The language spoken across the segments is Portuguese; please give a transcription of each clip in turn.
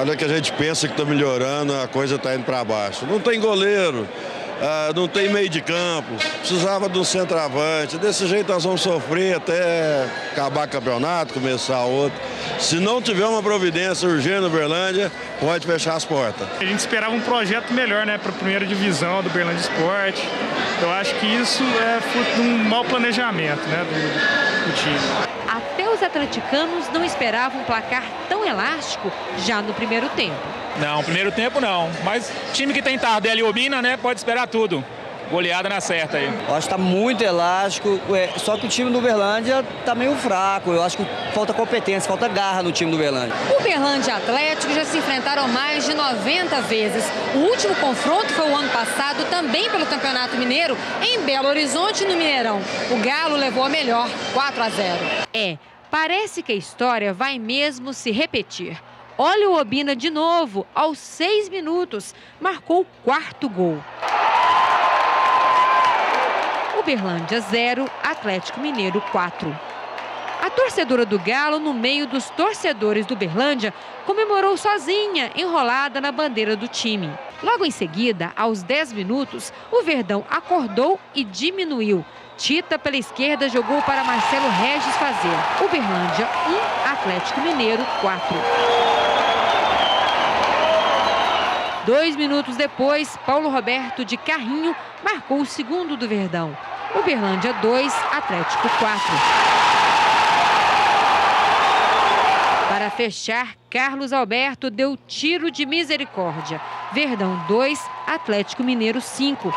olha que a gente pensa que está melhorando, a coisa está indo para baixo. Não tem goleiro, não tem meio de campo, precisava de um centroavante. Desse jeito nós vamos sofrer até acabar o campeonato, começar outro. Se não tiver uma providência urgente no Uberlândia, pode fechar as portas. A gente esperava um projeto melhor, né, para a primeira divisão do Uberlândia Esporte. Eu acho que isso é fruto de um mau planejamento, né, do time. Até os atleticanos não esperavam um placar tão elástico já no primeiro tempo. Não, primeiro tempo não, mas time que tem Tardelli e Obina, né, pode esperar tudo. Goleada na certa aí. Eu acho que está muito elástico, só que o time do Uberlândia está meio fraco. Eu acho que falta competência, falta garra no time do Uberlândia. O Uberlândia e Atlético já se enfrentaram mais de 90 vezes. O último confronto foi o ano passado, também pelo Campeonato Mineiro, em Belo Horizonte, no Mineirão. O Galo levou a melhor, 4-0. Parece que a história vai mesmo se repetir. Olha o Obina de novo, aos 6 minutos, marcou o quarto gol. Uberlândia 0, Atlético Mineiro 4. A torcedora do Galo, no meio dos torcedores do Uberlândia, comemorou sozinha, enrolada na bandeira do time. Logo em seguida, aos 10 minutos, o Verdão acordou e diminuiu. Tita, pela esquerda, jogou para Marcelo Regis fazer. Uberlândia 1, Atlético Mineiro 4. 2 minutos depois, Paulo Roberto de carrinho marcou o segundo do Verdão. Uberlândia 2, Atlético 4. Para fechar, Carlos Alberto deu tiro de misericórdia. Verdão 2, Atlético Mineiro 5.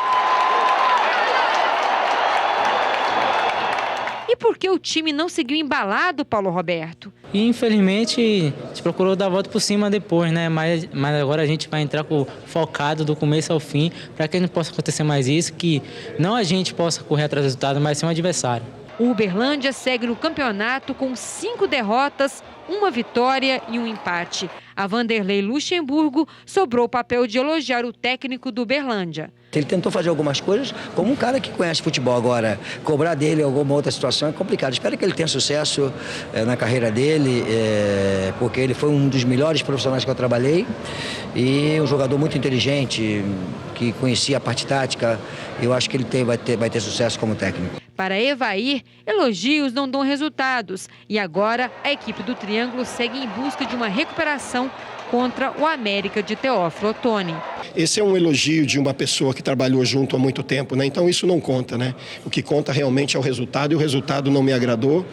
E por que o time não seguiu embalado, Paulo Roberto? E infelizmente a gente procurou dar a volta por cima depois, né? Mas agora a gente vai entrar focado do começo ao fim para que não possa acontecer mais isso, que não a gente possa correr atrás do resultado, mas sim o adversário. O Uberlândia segue no campeonato com 5 derrotas, 1 vitória e 1 empate. A Vanderlei Luxemburgo sobrou o papel de elogiar o técnico do Uberlândia. Ele tentou fazer algumas coisas, como um cara que conhece futebol. Agora, cobrar dele alguma outra situação é complicado. Espero que ele tenha sucesso na carreira dele, porque ele foi um dos melhores profissionais que eu trabalhei e um jogador muito inteligente, que conhecia a parte tática. Eu acho que ele vai ter sucesso como técnico. Para Evair, elogios não dão resultados. E agora a equipe do Triângulo segue em busca de uma recuperação contra o América de Teófilo Otoni. Esse é um elogio de uma pessoa que trabalhou junto há muito tempo, né? Então isso não conta, né? O que conta realmente é o resultado, e o resultado não me agradou.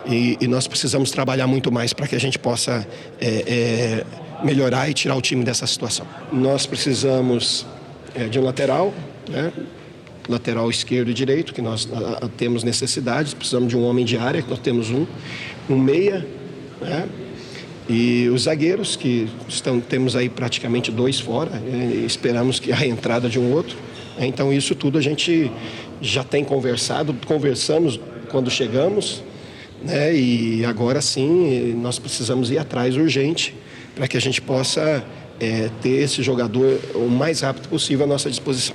E nós precisamos trabalhar muito mais para que a gente possa melhorar e tirar o time dessa situação. Nós precisamos de um lateral, né? Lateral esquerdo e direito, que nós temos necessidades. Precisamos de um homem de área, que nós temos um meia, né? E os zagueiros, que temos aí praticamente 2 fora, esperamos que a reentrada de um outro. Então isso tudo a gente já tem conversamos quando chegamos, né? E agora sim nós precisamos ir atrás urgente para que a gente possa ter esse jogador o mais rápido possível à nossa disposição.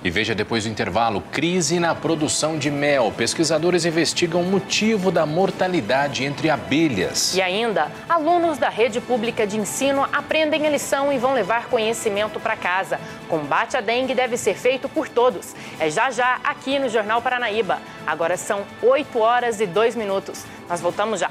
E veja depois do intervalo, crise na produção de mel. Pesquisadores investigam o motivo da mortalidade entre abelhas. E ainda, alunos da rede pública de ensino aprendem a lição e vão levar conhecimento para casa. Combate à dengue deve ser feito por todos. É já aqui no Jornal Paranaíba. Agora são 8h02. Nós voltamos já.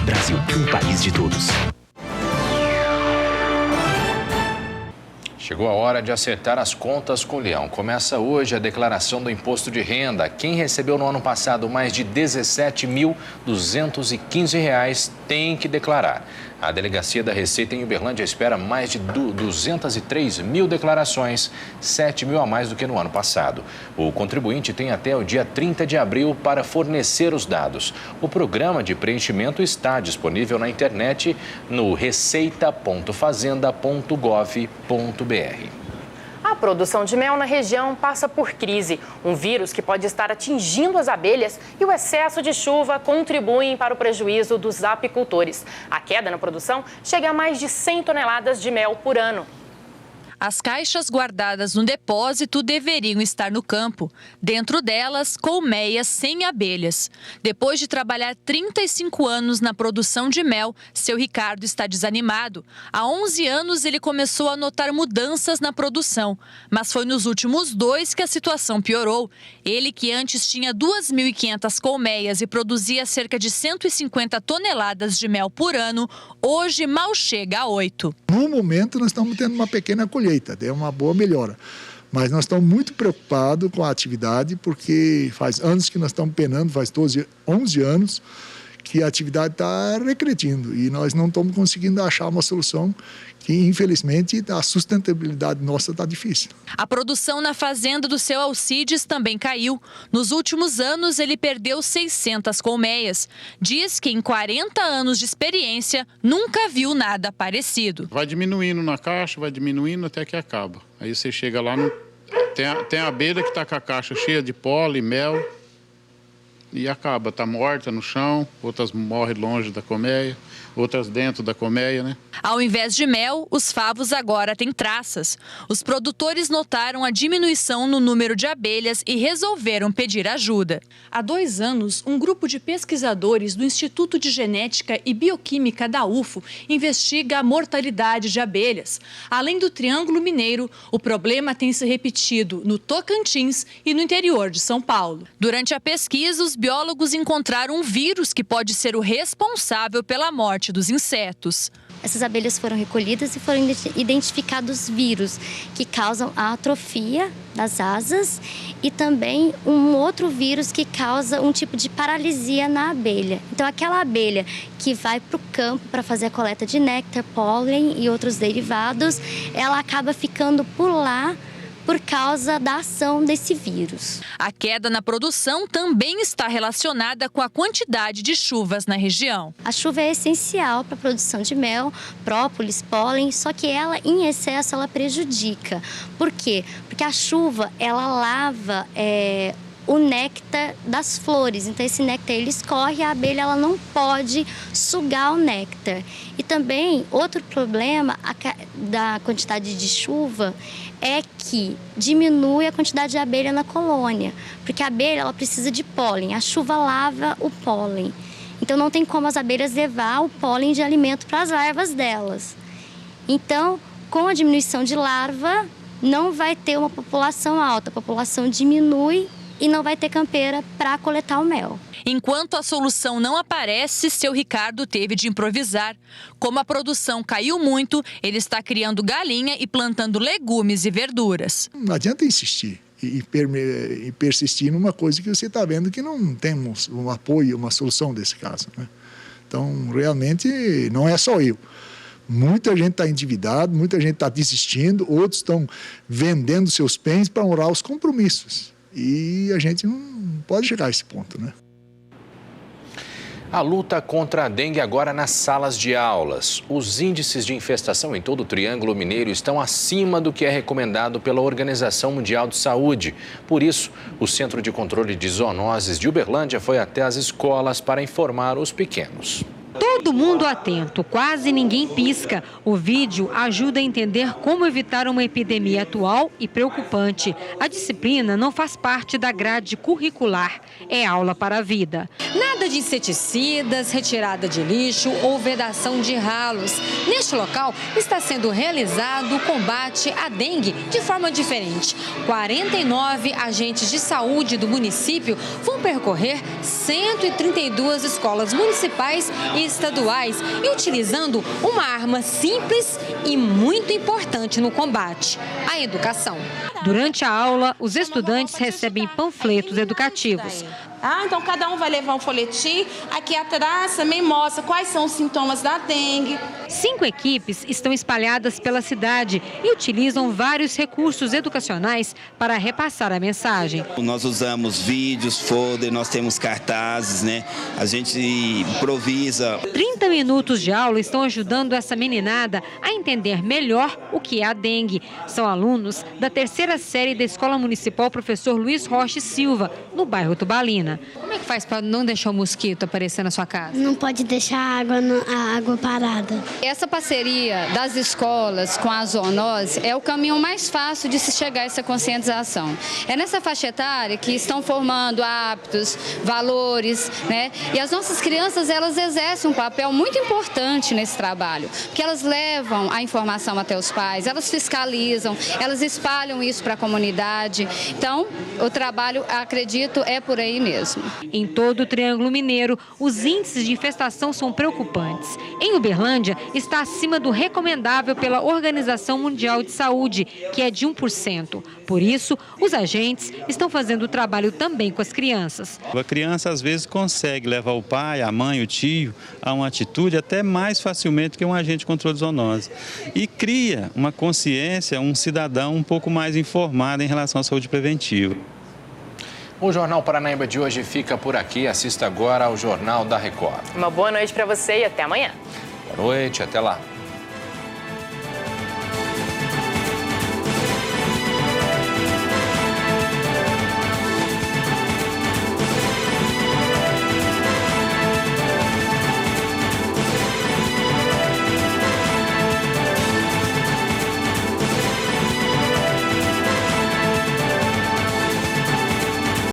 Brasil, um país de todos. Chegou a hora de acertar as contas com o Leão. Começa hoje a declaração do imposto de renda. Quem recebeu no ano passado mais de R$ 17.215 tem que declarar. A Delegacia da Receita em Uberlândia espera mais de 203 mil declarações, 7 mil a mais do que no ano passado. O contribuinte tem até o dia 30 de abril para fornecer os dados. O programa de preenchimento está disponível na internet no receita.fazenda.gov.br. A produção de mel na região passa por crise. Um vírus que pode estar atingindo as abelhas e o excesso de chuva contribuem para o prejuízo dos apicultores. A queda na produção chega a mais de 100 toneladas de mel por ano. As caixas guardadas no depósito deveriam estar no campo. Dentro delas, colmeias sem abelhas. Depois de trabalhar 35 anos na produção de mel, seu Ricardo está desanimado. Há 11 anos ele começou a notar mudanças na produção, mas foi nos últimos 2 que a situação piorou. Ele, que antes tinha 2.500 colmeias e produzia cerca de 150 toneladas de mel por ano, hoje mal chega a 8. No momento, nós estamos tendo uma pequena colheita. Deu uma boa melhora, mas nós estamos muito preocupados com a atividade, porque faz anos que nós estamos penando, faz 11 anos que a atividade está regredindo e nós não estamos conseguindo achar uma solução que, infelizmente, a sustentabilidade nossa está difícil. A produção na fazenda do seu Alcides também caiu. Nos últimos anos, ele perdeu 600 colmeias. Diz que em 40 anos de experiência, nunca viu nada parecido. Vai diminuindo na caixa, vai diminuindo até que acaba. Aí você chega lá, tem a abelha que está com a caixa cheia de pólen, mel, e acaba, está morta no chão, outras morrem longe da colmeia, outras dentro da colmeia, né? Ao invés de mel, os favos agora têm traças. Os produtores notaram a diminuição no número de abelhas e resolveram pedir ajuda. Há 2 anos, um grupo de pesquisadores do Instituto de Genética e Bioquímica da UFO investiga a mortalidade de abelhas. Além do Triângulo Mineiro, o problema tem se repetido no Tocantins e no interior de São Paulo. Durante a pesquisa, os biólogos encontraram um vírus que pode ser o responsável pela morte dos insetos. Essas abelhas foram recolhidas e foram identificados vírus que causam a atrofia das asas e também um outro vírus que causa um tipo de paralisia na abelha. Então, aquela abelha que vai para o campo para fazer a coleta de néctar, pólen e outros derivados, ela acaba ficando por lá por causa da ação desse vírus. A queda na produção também está relacionada com a quantidade de chuvas na região. A chuva é essencial para a produção de mel, própolis, pólen, só que ela, em excesso, ela prejudica. Por quê? Porque a chuva, ela lava o néctar das flores. Então, esse néctar, ele escorre e a abelha ela não pode sugar o néctar. E também, outro problema da quantidade de chuva é que diminui a quantidade de abelha na colônia, porque a abelha ela precisa de pólen, a chuva lava o pólen. Então não tem como as abelhas levar o pólen de alimento para as larvas delas. Então, com a diminuição de larva, não vai ter uma população alta, a população diminui e não vai ter campeira para coletar o mel. Enquanto a solução não aparece, seu Ricardo teve de improvisar. Como a produção caiu muito, ele está criando galinha e plantando legumes e verduras. Não adianta insistir e persistir numa coisa que você está vendo que não temos um apoio, uma solução desse caso, né? Então, realmente, não é só eu. Muita gente está endividada, muita gente está desistindo, outros estão vendendo seus bens para honrar os compromissos. E a gente não pode chegar a esse ponto, né? A luta contra a dengue agora nas salas de aulas. Os índices de infestação em todo o Triângulo Mineiro estão acima do que é recomendado pela Organização Mundial de Saúde. Por isso, o Centro de Controle de Zoonoses de Uberlândia foi até as escolas para informar os pequenos. Todo mundo atento, quase ninguém pisca. O vídeo ajuda a entender como evitar uma epidemia atual e preocupante. A disciplina não faz parte da grade curricular, é aula para a vida. Nada de inseticidas, retirada de lixo ou vedação de ralos. Neste local está sendo realizado o combate à dengue de forma diferente. 49 agentes de saúde do município vão percorrer 132 escolas municipais e estaduais e utilizando uma arma simples e muito importante no combate, a educação. Durante a aula, os estudantes recebem panfletos educativos. Então, cada um vai levar um folhetim. Aqui atrás também mostra quais são os sintomas da dengue. 5 equipes estão espalhadas pela cidade e utilizam vários recursos educacionais para repassar a mensagem. Nós usamos vídeos, folder, nós temos cartazes, né? A gente improvisa. 30 minutos de aula estão ajudando essa meninada a entender melhor o que é a dengue. São alunos da 3ª série da Escola Municipal Professor Luiz Rocha Silva, no bairro Tubalina. Como é que faz para não deixar o mosquito aparecer na sua casa? Não pode deixar a água parada. Essa parceria das escolas com a zoonose é o caminho mais fácil de se chegar a essa conscientização. É nessa faixa etária que estão formando hábitos, valores, né? E as nossas crianças, elas exercem um papel muito importante nesse trabalho, porque elas levam a informação até os pais, elas fiscalizam, elas espalham isso para a comunidade. Então, o trabalho, acredito, é por aí mesmo. Em todo o Triângulo Mineiro, os índices de infestação são preocupantes. Em Uberlândia, está acima do recomendável pela Organização Mundial de Saúde, que é de 1%. Por isso, os agentes estão fazendo o trabalho também com as crianças. A criança, às vezes, consegue levar o pai, a mãe, o tio a uma atitude até mais facilmente que um agente de controle de zoonose. E cria uma consciência, um cidadão um pouco mais informado em relação à saúde preventiva. O Jornal Paranaíba de hoje fica por aqui. Assista agora ao Jornal da Record. Uma boa noite para você e até amanhã. Boa noite, até lá.